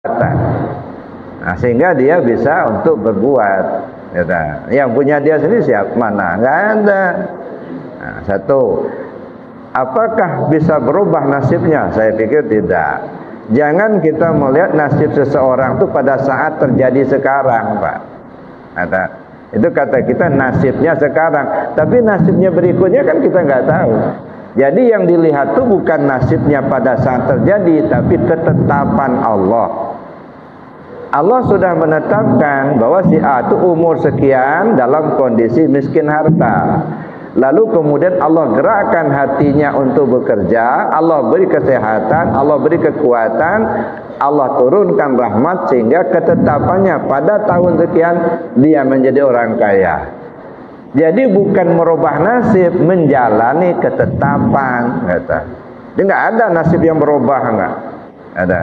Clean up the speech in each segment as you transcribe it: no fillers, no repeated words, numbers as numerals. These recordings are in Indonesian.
Nah, sehingga dia bisa untuk berbuat. Yang punya dia sendiri siapa? Mana? Nggak ada. Nah, satu, apakah bisa berubah nasibnya? Saya pikir tidak. Jangan kita melihat nasib seseorang itu pada saat terjadi sekarang, Pak. Itu kata kita nasibnya sekarang, tapi nasibnya berikutnya kan kita nggak tahu. Jadi yang dilihat itu bukan nasibnya pada saat terjadi, tapi ketetapan Allah. Allah sudah menetapkan bahwa si A itu umur sekian dalam kondisi miskin harta. Lalu kemudian Allah gerakkan hatinya untuk bekerja, Allah beri kesehatan, Allah beri kekuatan, Allah turunkan rahmat sehingga ketetapannya pada tahun sekian dia menjadi orang kaya. Jadi bukan merubah nasib, menjalani ketetapan. Jadi nggak ada nasib yang berubah, nggak ada.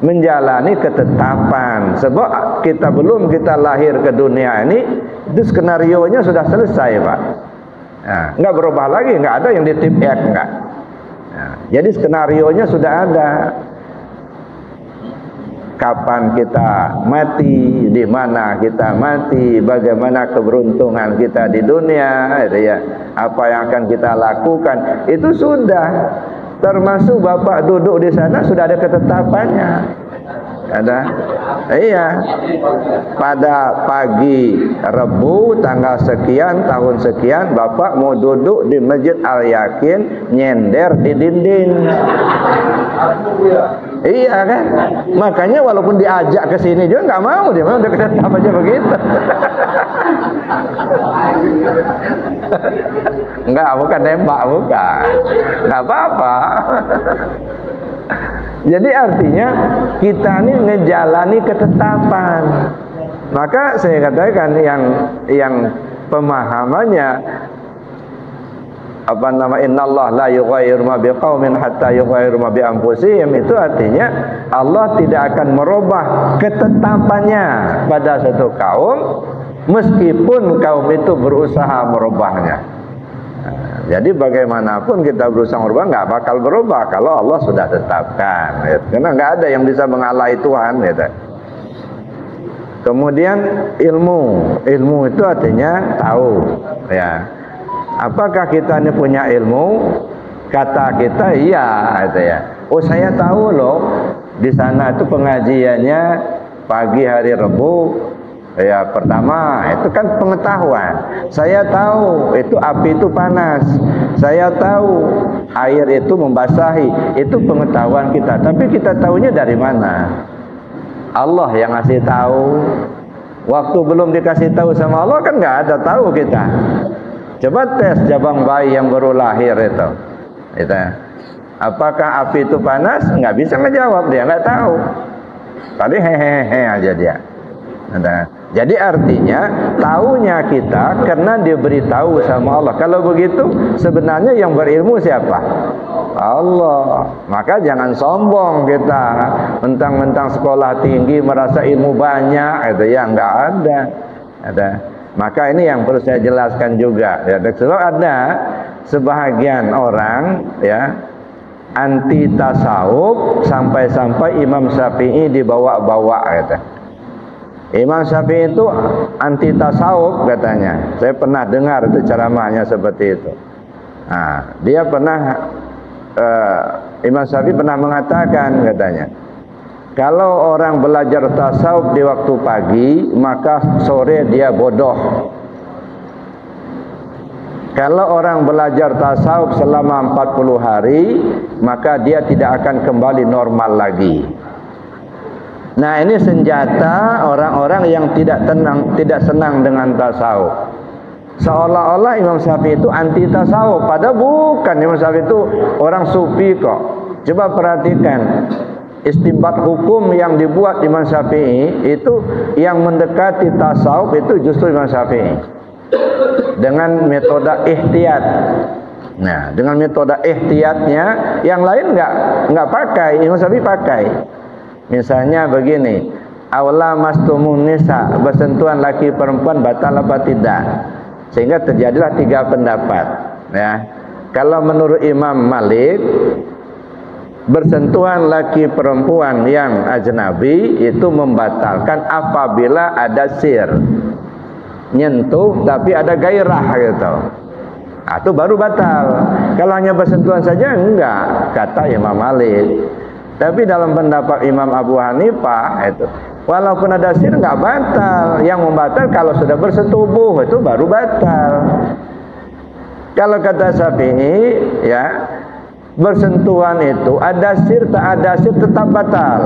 Menjalani ketetapan. Sebab kita lahir ke dunia ini, itu skenario-nya sudah selesai, Pak. Nah, nggak berubah lagi, nggak ada yang ditip X, nggak. Nah, jadi skenario-nya sudah ada. Kapan kita mati, di mana kita mati, bagaimana keberuntungan kita di dunia, apa yang akan kita lakukan, itu sudah. Termasuk Bapak duduk di sana sudah ada ketetapannya. Iya. Pada pagi Rebu tanggal sekian tahun sekian Bapak mau duduk di Masjid Al Yakin, nyender di dinding. Iya kan? Makanya walaupun diajak ke sini juga nggak mau, dia mau udah ketetapan aja begitu. Enggak, bukan nembak, bukan. Enggak apa-apa. Jadi artinya kita ini ngejalani ketetapan. Maka saya katakan yang pemahamannya innallaha la yughayyiru ma biqaumin hatta yughayyiru ma bi anfusihim, itu artinya Allah tidak akan merubah ketetapannya pada satu kaum meskipun kaum itu berusaha merubahnya. Jadi bagaimanapun kita berusaha merubah nggak bakal berubah kalau Allah sudah tetapkan, karena nggak ada yang bisa mengalahi Tuhan. Kemudian ilmu itu artinya tahu, ya. Apakah kita ini punya ilmu? Kata kita iya, Oh, saya tahu loh, di sana itu pengajiannya pagi hari Rebu. Ya, pertama itu kan pengetahuan. Saya tahu itu api itu panas. Saya tahu air itu membasahi. Itu pengetahuan kita. Tapi kita tahunya dari mana? Allah yang ngasih tahu. Waktu belum dikasih tahu sama Allah kan nggak ada tahu kita. Coba tes jabang bayi yang baru lahir itu. Apakah api itu panas? Nggak bisa ngejawab, dia nggak tahu. Tadi hehehe aja dia. Jadi artinya tahunya kita karena dia beritahu sama Allah. Kalau begitu sebenarnya yang berilmu siapa? Allah. Maka jangan sombong kita, mentang-mentang sekolah tinggi merasa ilmu banyak, nggak ada. Maka ini yang perlu saya jelaskan juga. Sebab ada sebahagian orang anti tasawuf sampai-sampai Imam Syafi'i dibawa-bawa . Imam Syafi'i itu anti tasawuf katanya. Saya pernah dengar itu ceramahnya seperti itu. Nah, dia pernah Imam Syafi'i pernah mengatakan katanya, kalau orang belajar tasawuf di waktu pagi, maka sore dia bodoh. Kalau orang belajar tasawuf selama 40 hari, maka dia tidak akan kembali normal lagi. Nah, ini senjata orang-orang yang tidak senang dengan tasawuf. Seolah-olah Imam Syafi'i itu anti tasawuf, padahal bukan. Imam Syafi'i itu orang sufi kok. Coba perhatikan istinbat hukum yang dibuat Imam Syafi'i itu yang mendekati tasawuf itu justru Imam Syafi'i dengan metode ihtiyat. Nah, dengan metode ihtiyatnya yang lain nggak pakai, Imam Syafi'i pakai. Misalnya begini, awla mastumun nisa, bersentuhan laki perempuan batal apa tidak? Sehingga terjadilah 3 pendapat. Ya, kalau menurut Imam Malik bersentuhan laki perempuan yang ajnabi itu membatalkan apabila ada sir, nyentuh tapi ada gairah gitu. Itu baru batal. Kalau hanya bersentuhan saja enggak, kata Imam Malik. Tapi dalam pendapat Imam Abu Hanifah itu, walaupun ada sir enggak batal. Yang membatal kalau sudah bersetubuh itu baru batal. Kalau kata Syafi'i, ya, bersentuhan itu ada sir tak ada sir tetap batal.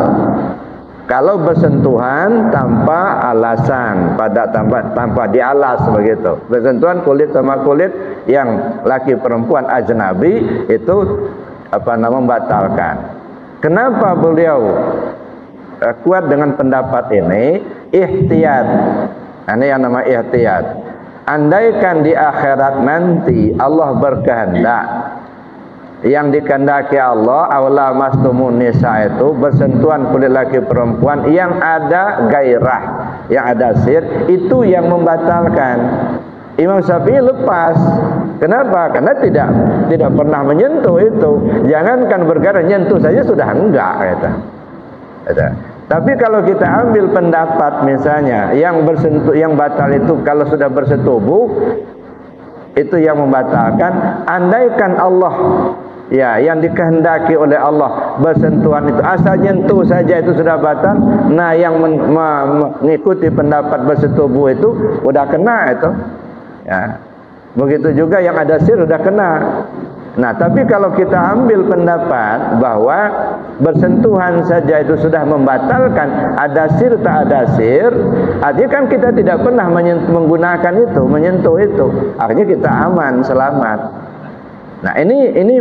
Kalau bersentuhan tanpa alasan, tanpa dialas begitu. Bersentuhan kulit sama kulit yang laki perempuan ajnabi itu membatalkan. Kenapa beliau kuat dengan pendapat ini? Ihtiyat. Ini yang nama ihtiyat. Andaikan di akhirat nanti Allah berkehendak, yang dikehendaki Allah, aula mastumun nisa itu bersentuhan kulit laki perempuan yang ada gairah, yang ada sir, itu yang membatalkan. Imam Syafi'i lepas. Kenapa? Karena tidak pernah menyentuh itu. Jangankan bergara, nyentuh saja sudah enggak kata. Tapi kalau kita ambil pendapat misalnya yang bersentuh, yang batal itu kalau sudah bersetubuh itu yang membatalkan. Andaikan Allah, ya, yang dikehendaki oleh Allah bersentuhan itu asal nyentuh saja itu sudah batal. Nah, yang mengikuti pendapat bersetubuh itu udah kena itu. Ya. Begitu juga yang ada sir sudah kena. Nah, tapi kalau kita ambil pendapat bahwa bersentuhan saja itu sudah membatalkan, ada sir tak ada sir, artinya kan kita tidak pernah menggunakan itu, menyentuh itu. Akhirnya kita aman, selamat. Nah, ini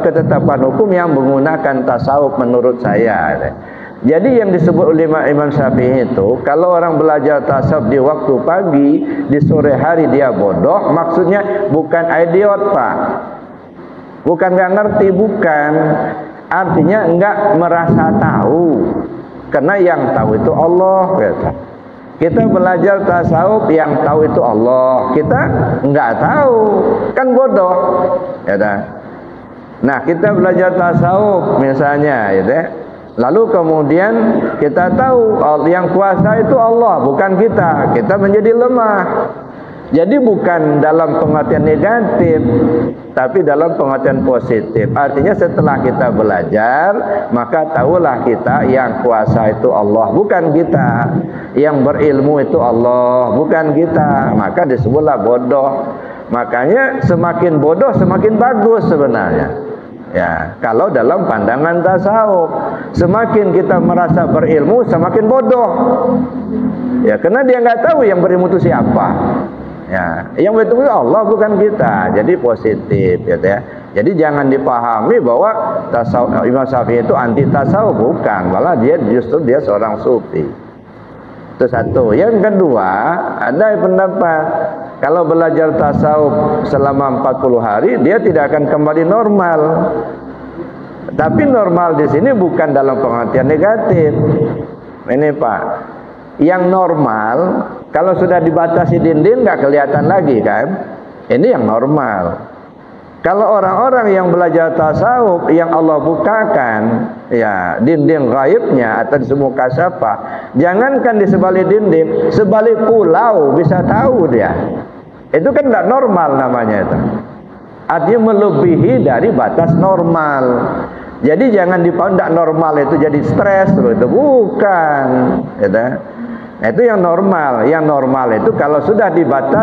ketetapan hukum yang menggunakan tasawuf menurut saya. Jadi yang disebut oleh Imam Syafi'i itu, kalau orang belajar tasawuf di waktu pagi, di sore hari dia bodoh, maksudnya bukan idiot, Pak. Bukan nggak ngerti, bukan. Artinya nggak merasa tahu. Karena yang tahu itu Allah, gitu. Kita belajar tasawuf, yang tahu itu Allah. Kita nggak tahu, kan bodoh. Ya dah. Nah, kita belajar tasawuf misalnya, ya deh. Lalu kemudian kita tahu yang kuasa itu Allah, bukan kita. Kita menjadi lemah. Jadi bukan dalam pengertian negatif, tapi dalam pengertian positif. Artinya setelah kita belajar, maka tahulah kita yang kuasa itu Allah, bukan kita. Yang berilmu itu Allah, bukan kita. Maka disebutlah bodoh. Makanya semakin bodoh semakin bagus sebenarnya. Ya, kalau dalam pandangan tasawuf, semakin kita merasa berilmu, semakin bodoh. Ya, karena dia nggak tahu yang berilmu itu siapa. Ya, yang betul Allah, bukan kita. Jadi positif, ya. Jadi jangan dipahami bahwa tasawuf, Imam Syafi'i itu anti tasawuf, bukan. Malah justru dia seorang sufi. Itu satu. Yang kedua, ada pendapat kalau belajar tasawuf selama 40 hari dia tidak akan kembali normal. Tapi normal di sini bukan dalam pengertian negatif. Ini Pak, yang normal kalau sudah dibatasi dinding nggak kelihatan lagi kan? Ini yang normal. Kalau orang-orang yang belajar tasawuf yang Allah bukakan, ya, dinding gaibnya atau di semua kasafah, jangankan di sebalik dinding, sebalik pulau bisa tahu dia. Itu kan tidak normal namanya itu. Artinya melebihi dari batas normal. Jadi jangan dipahami tidak normal itu jadi stres, itu bukan. Gitu. Nah, itu yang normal. Yang normal itu kalau sudah dibatasi